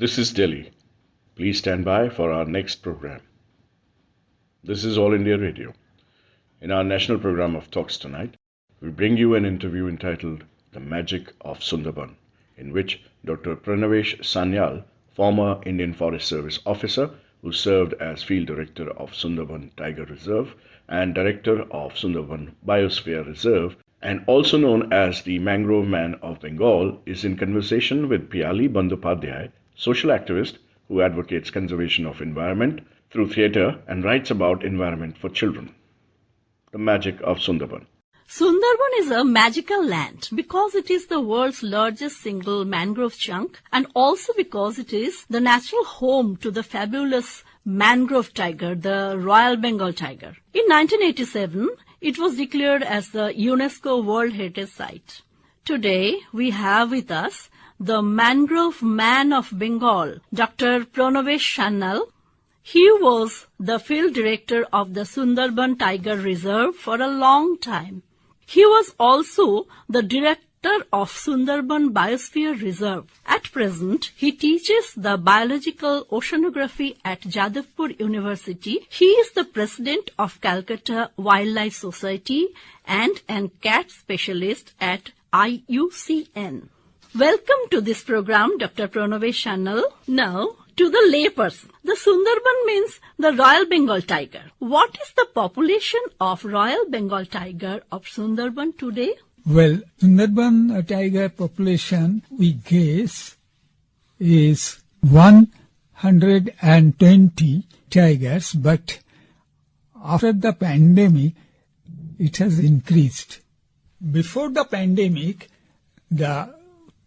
This is Delhi. Please stand by for our next program. This is All India Radio. In our national program of talks tonight, we bring you an interview entitled The Magic of Sundarban, in which Dr. Pranabesh Sanyal, former Indian Forest Service officer who served as Field Director of Sundarban Tiger Reserve and Director of Sundarban Biosphere Reserve, and also known as the Mangrove Man of Bengal, is in conversation with Piyali Bondopadhyay, social activist who advocates conservation of environment through theatre and writes about environment for children. The magic of Sundarban. Sundarban is a magical land because it is the world's largest single mangrove chunk and also because it is the natural home to the fabulous mangrove tiger, the Royal Bengal tiger. In 1987, it was declared as the UNESCO World Heritage Site. Today, we have with us the Mangrove Man of Bengal, Dr. Pranabesh Sanyal. He was the field director of the Sundarban Tiger Reserve for a long time. He was also the director of Sundarban Biosphere Reserve. At present, he teaches the biological oceanography at Jadavpur University. He is the president of Kolkata Wildlife Society and a cat specialist at IUCN. Welcome to this program, Dr. Pranabesh Sanyal. Now, to the layperson, the Sundarban means the Royal Bengal tiger. What is the population of Royal Bengal tiger of Sundarban today? Well, Sundarban tiger population, we guess, is 120 tigers, but after the pandemic, it has increased. Before the pandemic, the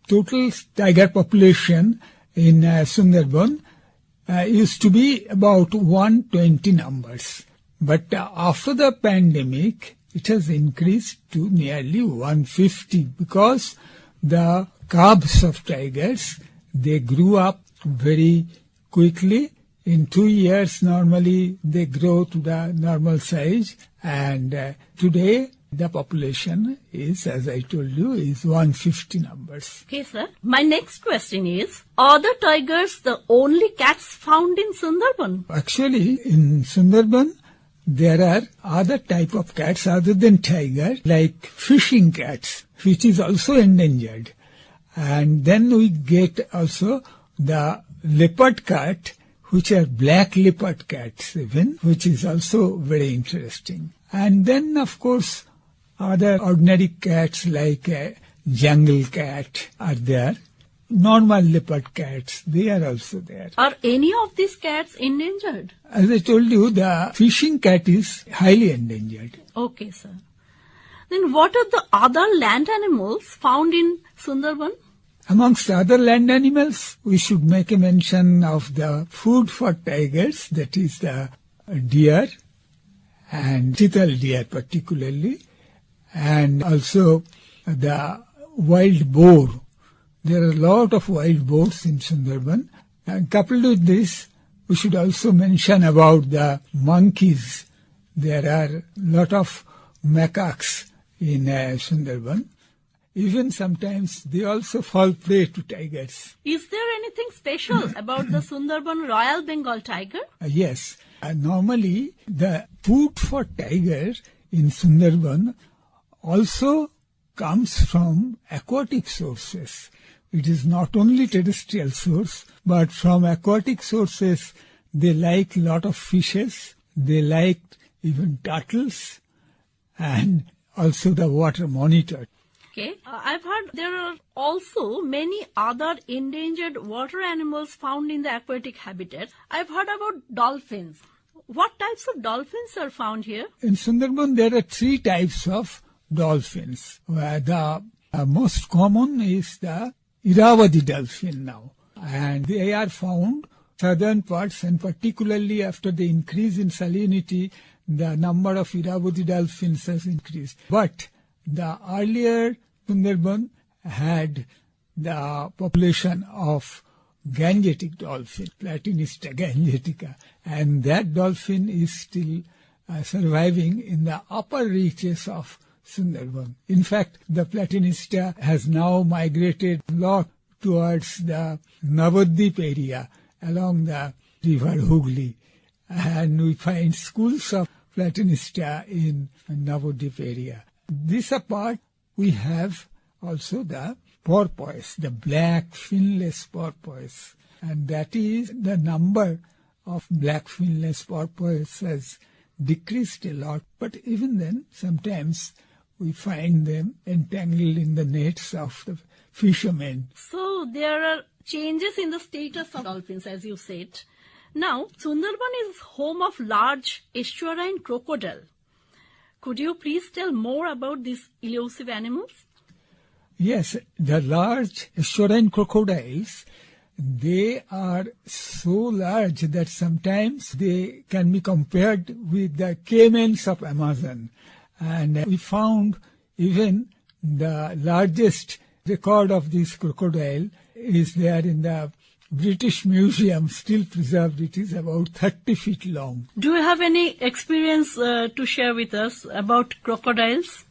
total tiger population in Sundarban used to be about 120 numbers. But after the pandemic, it has increased to nearly 150 because the cubs of tigers, they grew up very quickly. In 2 years, normally, they grow to the normal size. And today, the population is, as I told you, is 150 numbers. Okay, sir. My next question is, are the tigers the only cats found in Sundarban? Actually, in Sundarban, there are other type of cats other than tiger, like fishing cats, which is also endangered. And then we get also the leopard cat, which are black leopard cats even, which is also very interesting. And then, of course, other ordinary cats like jungle cat are there. Normal leopard cats, they are also there. Are any of these cats endangered? As I told you, the fishing cat is highly endangered. Okay, sir. Then what are the other land animals found in Sundarban? Amongst other land animals, we should make a mention of the food for tigers, that is the deer and chital deer particularly, and also the wild boar. There are a lot of wild boars in Sundarban. And coupled with this, we should also mention about the monkeys. There are a lot of macaques in Sundarban. Even sometimes they also fall prey to tigers. Is there anything special about the Sundarban Royal Bengal tiger? Yes. Normally, the food for tigers in Sundarban also comes from aquatic sources. It is not only terrestrial source, but from aquatic sources, they like a lot of fishes, they like even turtles, and also the water monitor. Okay. I've heard there are also many other endangered water animals found in the aquatic habitat. I've heard about dolphins. What types of dolphins are found here? In Sundarban, there are 3 types of dolphins. The most common is the Irrawaddy dolphin now. And they are found southern parts, and particularly after the increase in salinity, the number of Irrawaddy dolphins has increased. But the earlier Sundarban had the population of Gangetic dolphin, Platanista gangetica, and that dolphin is still surviving in the upper reaches of Sundarban. In fact, the Platanista has now migrated a lot towards the Navadvip area along the river Hooghly. And we find schools of Platanista in Navadvip area. This apart, we have also the porpoise, the black finless porpoise. And that is the number of black finless porpoise has decreased a lot. But even then, sometimes we find them entangled in the nets of the fishermen. So there are changes in the status of dolphins, as you said. Now, Sundarban is home of large estuarine crocodile. Could you please tell more about these elusive animals? Yes, the large estuarine crocodiles, they are so large that sometimes they can be compared with the caimans of Amazon. And we found even the largest record of this crocodile is there in the British Museum, still preserved. It is about 30 feet long. Do you have any experience to share with us about crocodiles?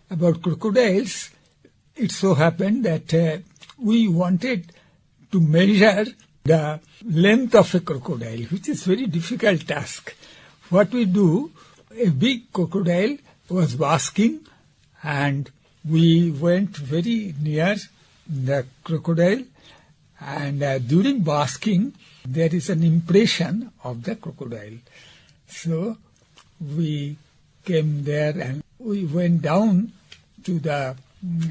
About crocodiles, it so happened that we wanted to measure the length of a crocodile, which is very difficult task. What we do, a big crocodile was basking, and we went very near the crocodile, and during basking there is an impression of the crocodile. So we came there and we went down to the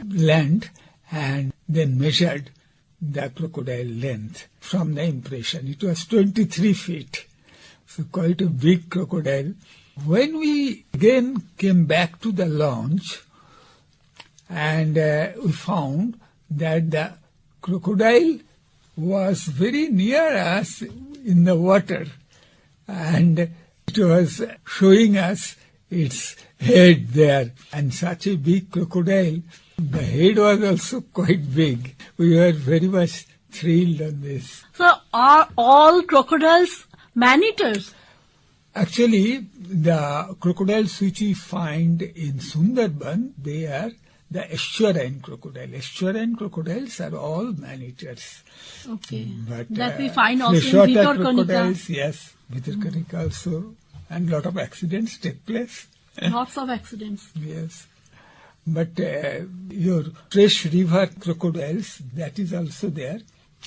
land and then measured the crocodile length from the impression. It was 23 feet, so quite a big crocodile. When we again came back to the launch, and we found that the crocodile was very near us in the water, and it was showing us its head there. And such a big crocodile, the head was also quite big. We were very much thrilled on this. So are all crocodiles man-eaters? Actually, the crocodiles which we find in Sundarban, they are the estuarine crocodile. Estuarine crocodiles are all man-eaters. Okay. But that we find also in freshwater Vitorkonika. crocodiles, yes, Vitorkonika also, and lot of accidents take place. Lots of accidents. Yes. But your fresh river crocodiles, that is also there,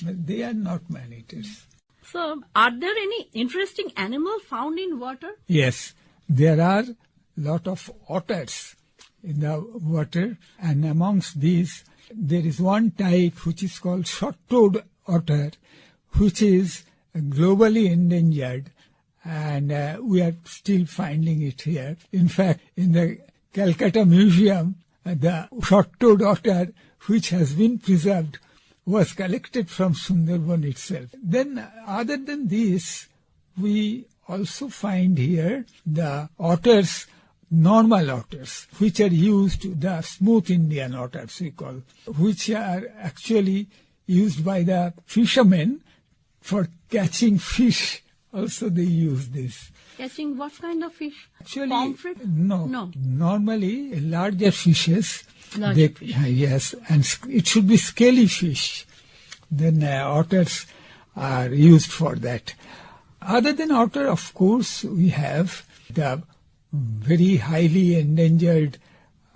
but they are not man-eaters. So, are there any interesting animals found in water? Yes, there are lot of otters in the water, and amongst these there is one type which is called short-toed otter, which is globally endangered, and we are still finding it here. In fact, in the Calcutta Museum, the short-toed otter, which has been preserved, was collected from Sundarban itself. Then, other than this, we also find here the otters, normal otters, which are used, the smooth Indian otters we call, which are actually used by the fishermen for catching fish. Also they use this. Catching what kind of fish? Actually, Pomfret? no. Normally, larger fishes. Larger fish. Yes, and it should be scaly fish. Then otters are used for that. Other than otter, of course, we have the very highly endangered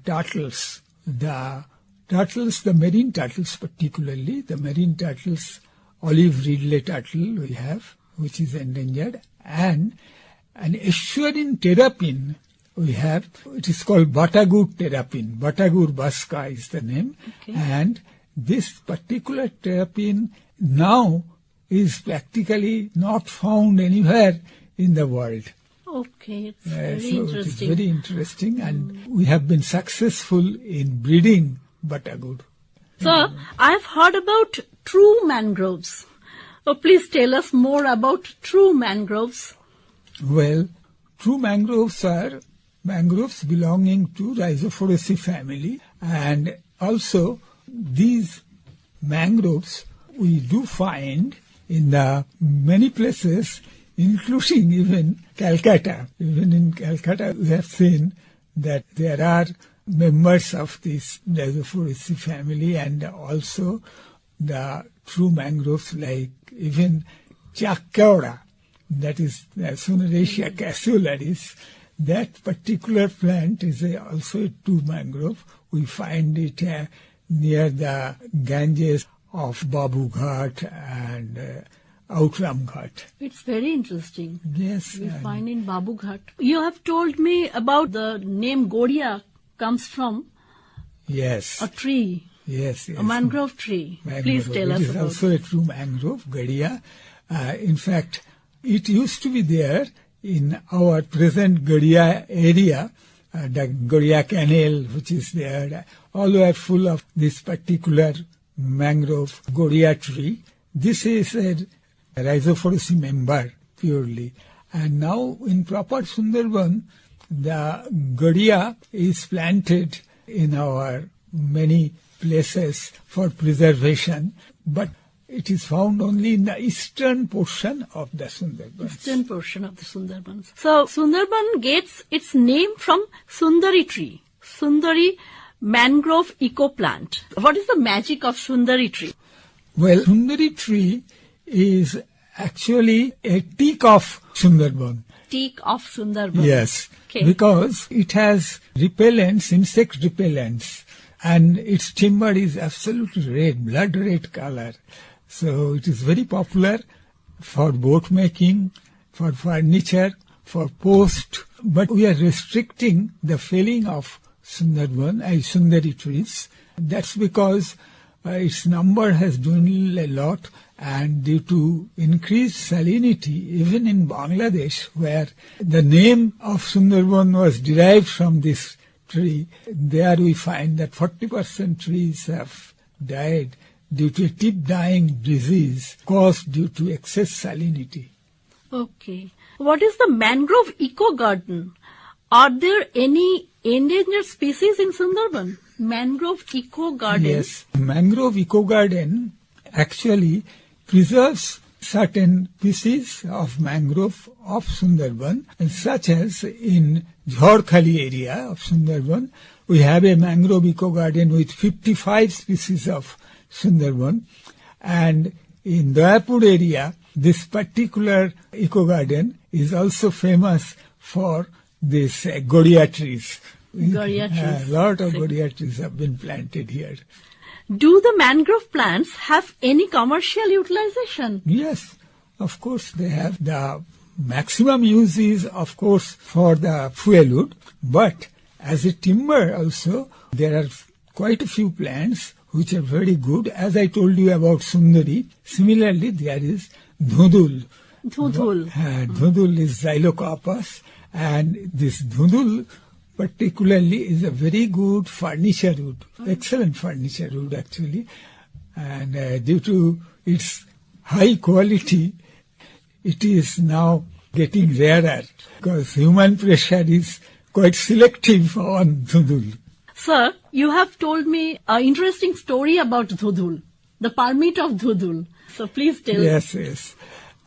turtles. The turtles, the marine turtles particularly, the marine turtles, olive ridley turtle we have, which is endangered, and an estuarine terrapin we have. It is called Batagur terrapin. Batagur basca is the name. Okay. And this particular terrapin now is practically not found anywhere in the world. Okay, it's very So interesting. it is very interesting, and we have been successful in breeding Batagur. So, I've heard about true mangroves. So, please tell us more about true mangroves. Well, true mangroves are mangroves belonging to Rhizophoracea family, and also these mangroves we do find in the many places, including even Calcutta. Even in Calcutta we have seen that there are members of this Rhizophoracea family, and also the true mangroves like even Chakkaura, that is Suneracia cassularis. That particular plant is also a true mangrove. We find it near the Ganges of Babu Ghat and Outram Ghat. It's very interesting. Yes. We find in Babu Ghat. You have told me about the name Godia comes from Yes. a tree, Yes. a mangrove tree. Mangrove. Please tell us It is about also it. a true mangrove, Gadia. In fact, it used to be there in our present Gadia area, the Gadia Canal, which is there. All were full of this particular mangrove Gadia tree. This is a Rhizophorus member purely. And now in proper Sundarban, the Gadia is planted in our many places for preservation, but it is found only in the eastern portion of the Sundarbans. Eastern portion of the Sundarbans. So Sundarban gets its name from Sundari tree, Sundari mangrove eco plant. What is the magic of Sundari tree? Well, Sundari tree is actually a teak of Sundarban. Teak of Sundarban. Yes, Okay. because it has repellents, insect repellents, and its timber is absolutely red, blood red color. So it is very popular for boat making, for furniture, for post. But we are restricting the felling of Sundari trees. That's because its number has dwindled a lot, and due to increased salinity, even in Bangladesh, where the name of Sundarban was derived from this tree, there we find that 40% trees have died due to a tip-dying disease caused due to excess salinity. Okay. What is the mangrove eco garden? Are there any endangered species in Sundarban? Mangrove eco garden. Yes, mangrove eco garden actually preserves certain species of mangrove of Sundarban, such as in Jharkhali area of Sundarban, we have a mangrove eco garden with 55 species of Sundarban, and in Dayapur area, this particular eco garden is also famous for this Godia trees. Godia trees. A lot of Godia trees have been planted here. Do the mangrove plants have any commercial utilization? Yes, of course they have. The maximum use is, of course, for the fuelwood, but as a timber also, there are quite a few plants which are very good. As I told you about Sundari, similarly there is Dhundul. Dhundul. Dhundul is Xylocarpus, and this Dhundul particularly is a very good furniture wood, excellent furniture wood actually, and due to its high quality, it is now getting rarer because human pressure is quite selective on Dhundul. Sir, you have told me an interesting story about Dhundul, the permit of Dhundul. So please tell. Yes.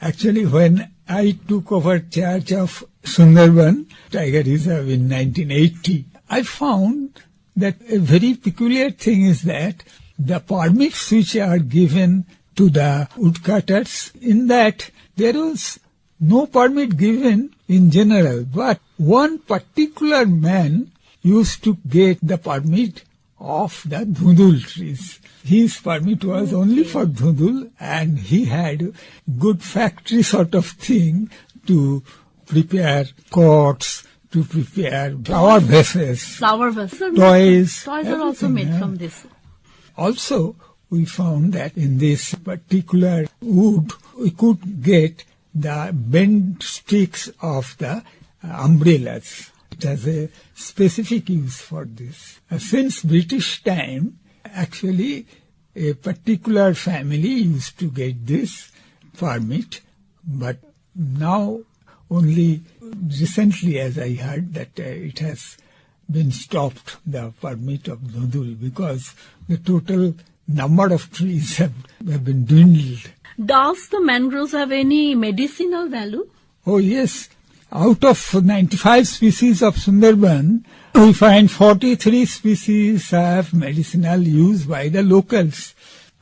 Actually, when I took over charge of Sundarban Tiger Reserve in 1980, I found that a very peculiar thing is that the permits which are given to the woodcutters, in that there was no permit given in general, but one particular man used to get the permit of the Dhundul trees. His permit was only for Dhundul, and he had good factory sort of thing to prepare cots, to prepare flower vases, Flower vessels. toys. Toys are also everything, made yeah. from this. Also, we found that in this particular wood, we could get the bent sticks of the umbrellas. It has a specific use for this. Since British time, actually, a particular family used to get this permit, but now only recently, as I heard, that it has been stopped, the permit of Dhundul, because the total number of trees have been dwindled. Does the mangroves have any medicinal value? Oh yes, out of 95 species of Sundarban, we find 43 species have medicinal use by the locals.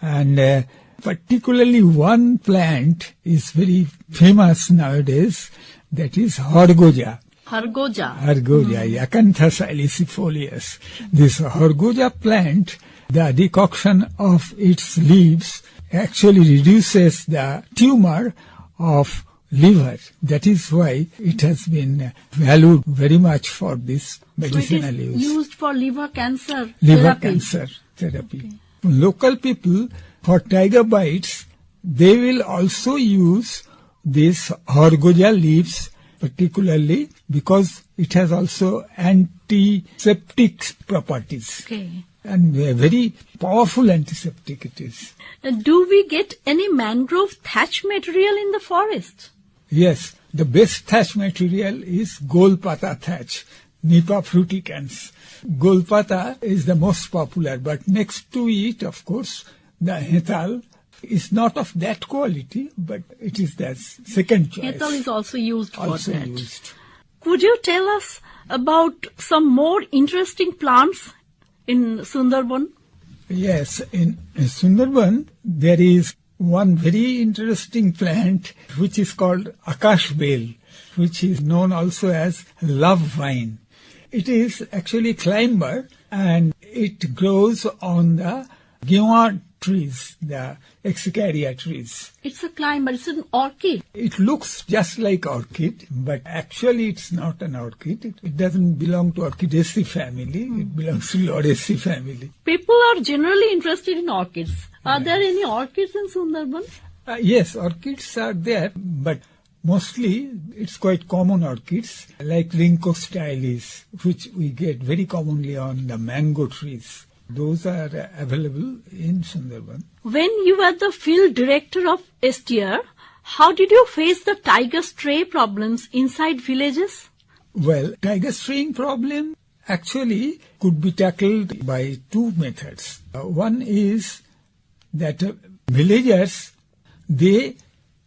And particularly one plant is very famous nowadays, that is Horgoja. Hargoja. Horgoja, Acanthus ilicifolius. This Horgoja plant, the decoction of its leaves actually reduces the tumor of liver. That is why it has been valued very much for this medicinal so it is use. used for liver cancer Liver therapy. cancer therapy. Okay. Local people, for tiger bites, they will also use this Horgoja leaves, particularly because it has also antiseptic properties. Okay. And a very powerful antiseptic it is. Do we get any mangrove thatch material in the forest? Yes, the best thatch material is Golpata thatch, Nipa fruticans. Golpata is the most popular, but next to it, of course, the Hetal is not of that quality, but it is the second choice. Hetal is also used for Also that. used. Could you tell us about some more interesting plants in Sundarban? Yes, in Sundarban, there is one very interesting plant which is called Akash Bel, which is known also as love vine. It is actually a climber and it grows on the Gewa trees, the Excicaria trees. It's a climber, it's an orchid. It looks just like orchid, but actually it's not an orchid. It doesn't belong to Orchidaceae family. It belongs to Lauraceae family. People are generally interested in orchids. Are there any orchids in Sundarban? Yes, orchids are there, but mostly it's quite common orchids like Rinco stylis, which we get very commonly on the mango trees. Those are available in Sundarban. When you were the field director of STR, how did you face the tiger stray problems inside villages? Well, tiger straying problem actually could be tackled by two methods. One is that villagers, they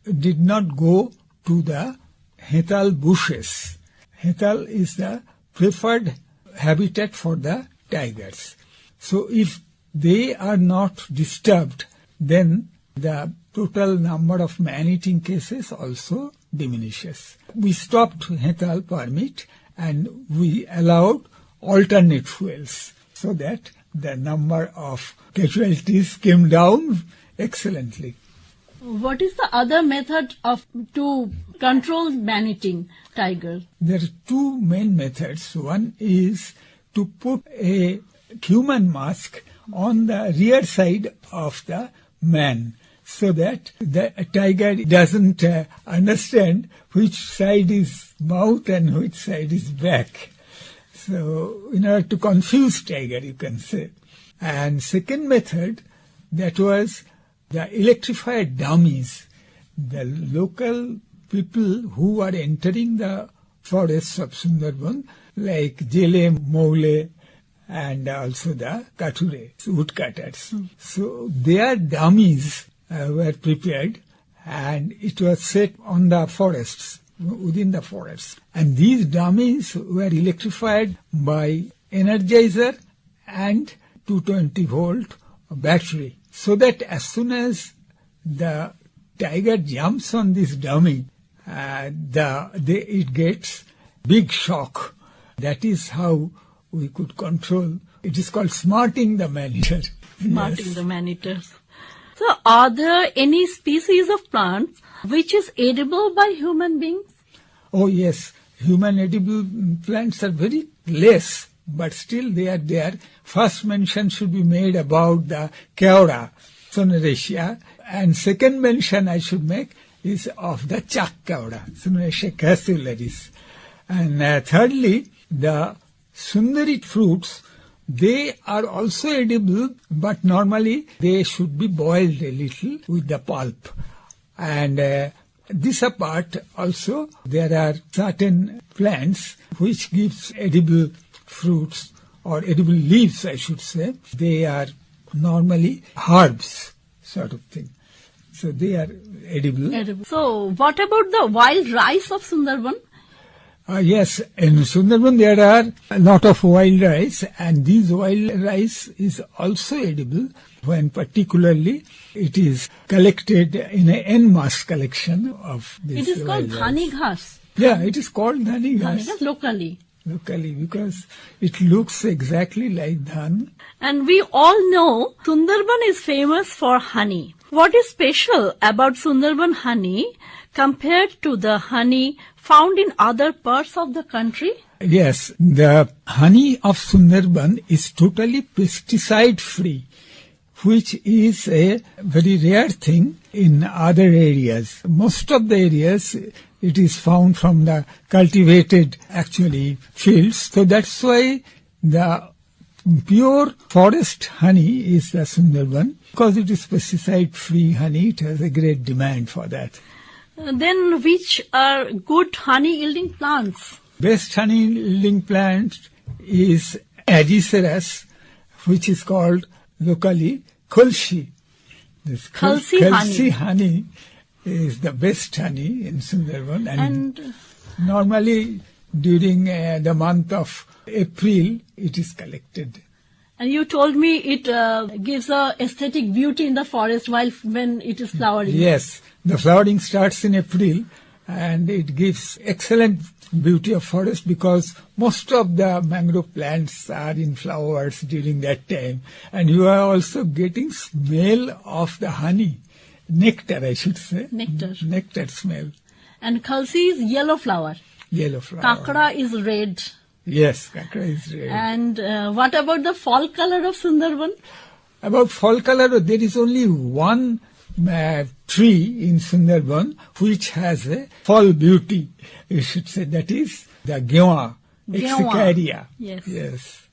did not go to the Hetal bushes. Hetal is the preferred habitat for the tigers. So if they are not disturbed, then the total number of man-eating cases also diminishes. We stopped Hetal permit and we allowed alternate fuels so that the number of casualties came down excellently. What is the other method to control man-eating tigers? There are two main methods. One is to put a human mask on the rear side of the man so that the tiger doesn't understand which side is mouth and which side is back. So in order to confuse tiger, you can say. And second method, that was the electrified dummies. The local people who are entering the forests of Sundarban, like Jele, Moule, and also the Kature, woodcutters. So their dummies were prepared and it was set on the forests, within the forests. And these dummies were electrified by energizer and 220-volt battery. So that as soon as the tiger jumps on this dummy, it gets big shock. That is how we could control. It is called smarting the man-eater. Smarting the man-eaters. So are there any species of plants which is edible by human beings? Oh yes, human edible plants are very less, but still they are there. First mention should be made about the Keora, Soneraceae, and second mention I should make is of the Chak Keora, Soneraceae cassularis. And thirdly, the Sundari fruits, they are also edible, but normally they should be boiled a little with the pulp. And this apart, also there are certain plants which gives edible fruits or edible leaves, I should say. They are normally herbs, sort of thing. So they are edible. So what about the wild rice of Sundarban? Yes, in Sundarban there are a lot of wild rice, and this wild rice is also edible when particularly it is collected in an en masse collection of this. It is called dhani ghas. Yeah, it is called dhani Dhani ghas ghas locally. locally because it looks exactly like dhan. And we all know Sundarban is famous for honey. What is special about Sundarban honey compared to the honey found in other parts of the country? Yes, the honey of Sundarban is totally pesticide free, which is a very rare thing in other areas. Most of the areas it is found from the cultivated actually fields. So that's why the pure forest honey is the Sundarban. Because it is pesticide free honey, it has a great demand for that. Then which are good honey yielding plants? Best honey yielding plant is Agiceras, which is called locally Khalsi. This Khalsi honey is the best honey in Sundarban, and normally during the month of April it is collected. And you told me it gives a aesthetic beauty in the forest when it is flowering. Yes, the flowering starts in April and it gives excellent beauty of forest because most of the mangrove plants are in flowers during that time, and you are also getting smell of the honey, nectar I should say. Nectar smell. And Khalsi is yellow flower. Yellow flower. Kakra is red. Yes, kakra is red. And what about the fall color of Sundarban? About fall color, there is only one tree in Sundarban which has a fall beauty, you should say, that is the Gewa, Execaria. Yes.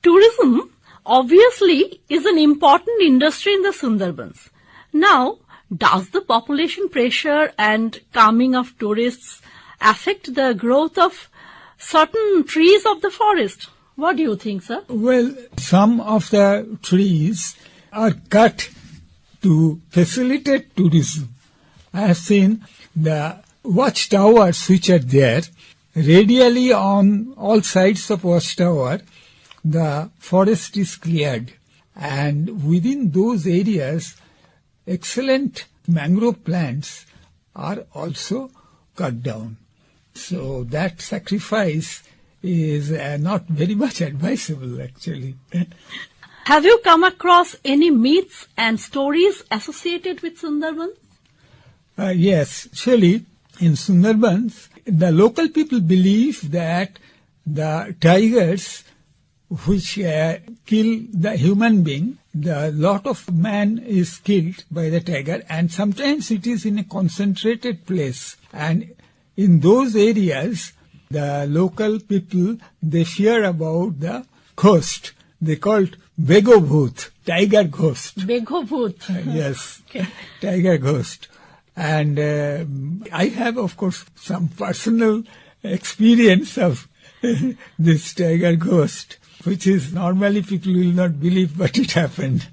Tourism obviously is an important industry in the Sundarbans. Now, does the population pressure and coming of tourists affect the growth of certain trees of the forest? What do you think, sir? Well, some of the trees are cut to facilitate tourism. I have seen the watchtowers which are there. Radially on all sides of watchtower, the forest is cleared. And within those areas, excellent mangrove plants are also cut down. So that sacrifice is not very much advisable, actually. Have you come across any myths and stories associated with Sundarbans? Yes, actually, in Sundarbans, the local people believe that the tigers which kill the human being, the lot of man is killed by the tiger, and sometimes it is in a concentrated place. And in those areas, the local people, they fear about the ghost. They call it Begobhut, tiger ghost. Begobhut. Yes, Okay. Tiger ghost. And I have, of course, some personal experience of this tiger ghost, which is normally people will not believe, but it happened.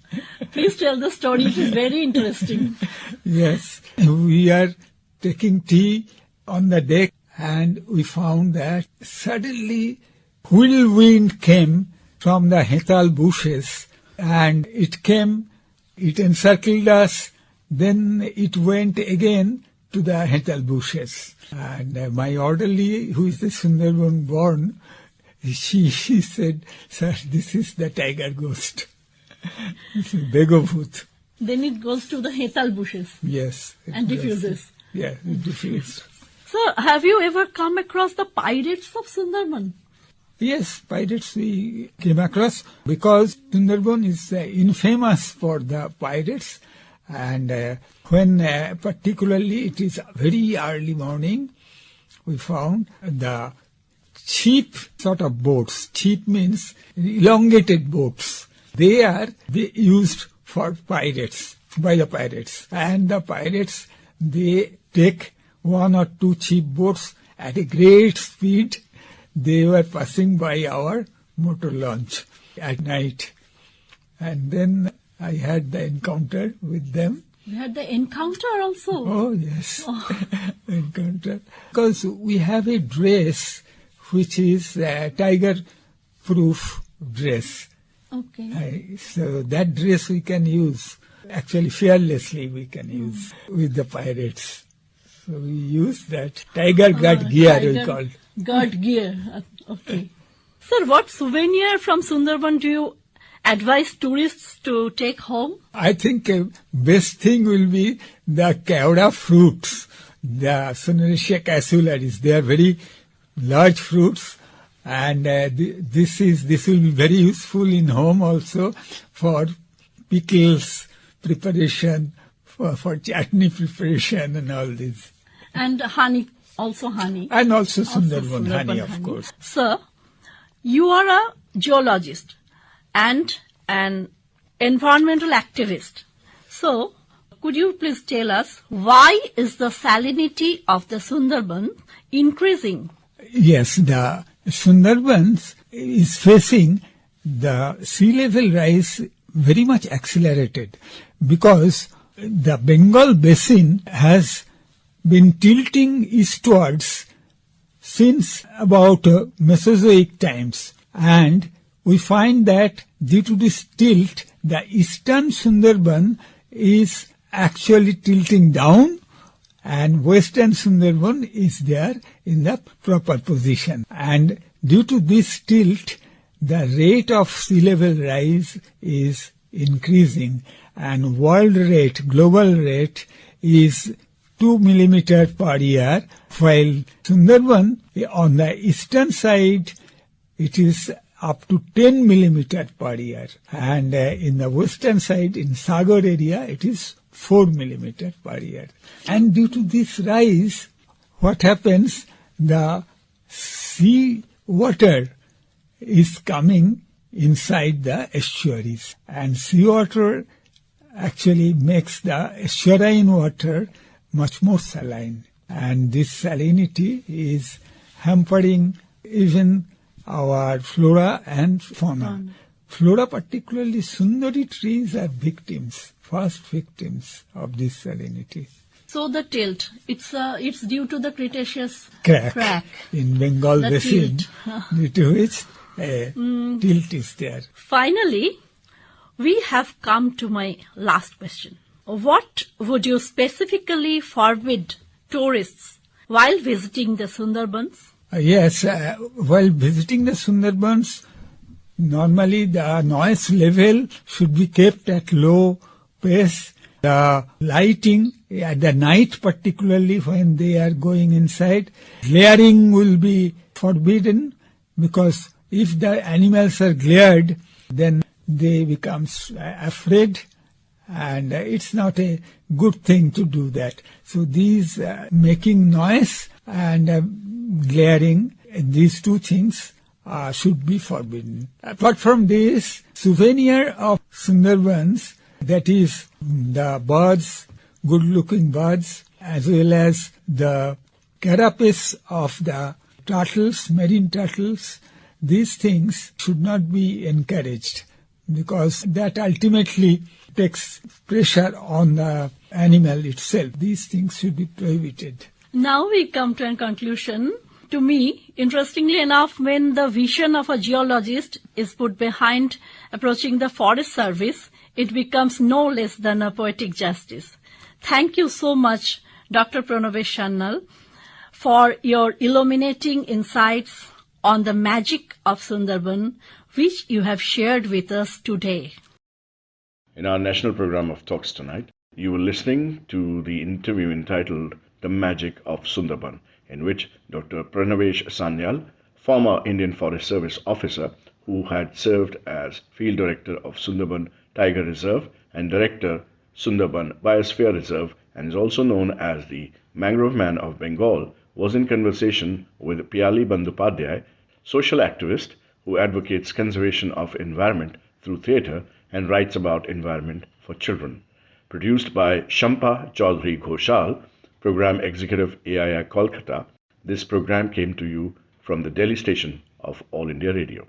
Please tell the story. It is very interesting. Yes, we are taking tea on the deck, and we found that suddenly whirlwind came from the hetal bushes, and it came, it encircled us, then it went again to the hetal bushes. And my orderly, who is the Sundarban born, she said, "Sir, this is the tiger ghost." This is Begobhut. Then it goes to the hetal bushes. Yes. And diffuses. Yeah, it diffuses. Sir, have you ever come across the pirates of Sundarban? Yes, pirates we came across because Sundarban is infamous for the pirates, and when particularly it is very early morning, we found the cheap sort of boats. Cheap means elongated boats. They are used for pirates, by the pirates. And the pirates, they take one or two cheap boats at a great speed. They were passing by our motor launch at night. And then I had the encounter with them. We had the encounter also. Oh, yes. Encounter. Because we have a dress which is a tiger-proof dress. Okay. So that dress we can use, actually fearlessly we can use with the pirates. So we use that tiger guard gear we call. Guard gear. Okay. Sir, what souvenir from Sundarban do you advise tourists to take home? I think best thing will be the Keoda fruits, the Sunaricia cassularis. They are very large fruits, and this will be very useful in home also for pickles preparation, for chutney preparation and all this. And honey, also honey. And also Sundarban honey, of course. Sir, you are a geologist and an environmental activist. So, could you please tell us why is the salinity of the Sundarban increasing? Yes, the Sundarbans is facing the sea level rise very much accelerated because the Bengal basin has been tilting eastwards since about Mesozoic times, and we find that due to this tilt, the eastern Sundarban is actually tilting down and western Sundarban is there in the proper position. And due to this tilt, the rate of sea level rise is increasing, and global rate is 2 millimeter per year, while Sundarban on the eastern side it is up to 10 millimeter per year, and in the western side in Sagar area it is 4 millimeter per year. And due to this rise, what happens? The sea water is coming inside the estuaries, and seawater actually makes the estuarine water much more saline, and this salinity is hampering even our flora and fauna. Flora, particularly Sundari trees, are first victims of this salinity. So the tilt, it's due to the Cretaceous crack in Bengal the basin, due to which tilt is there. Finally, we have come to my last question. What would you specifically forbid tourists while visiting the Sundarbans? Yes, while visiting the Sundarbans, normally the noise level should be kept at low pace. The lighting at the night, particularly when they are going inside, glaring will be forbidden, because if the animals are glared, then they become afraid, and it's not a good thing to do that. So these making noise and glaring, these two things should be forbidden. Apart from this, souvenir of Sundarbans, that is the birds, good-looking birds, as well as the carapace of the turtles, marine turtles, these things should not be encouraged, because that ultimately takes pressure on the animal itself. These things should be prohibited. Now we come to a conclusion. To me, interestingly enough, when the vision of a geologist is put behind approaching the Forest Service, it becomes no less than a poetic justice. Thank you so much, Dr. Pranabesh Sanyal, for your illuminating insights on the magic of Sundarban, which you have shared with us today. In our national program of talks tonight, you were listening to the interview entitled The Magic of Sundarban, in which Dr. Pranabesh Sanyal, former Indian Forest Service officer who had served as Field Director of Sundarban Tiger Reserve and Director Sundarban Biosphere Reserve, and is also known as the Mangrove Man of Bengal, was in conversation with Piyali Bondopadhyay, social activist who advocates conservation of environment through theatre and writes about environment for children. Produced by Shampa Choudhuri Ghoshal, Program Executive AII Kolkata, this program came to you from the Delhi station of All India Radio.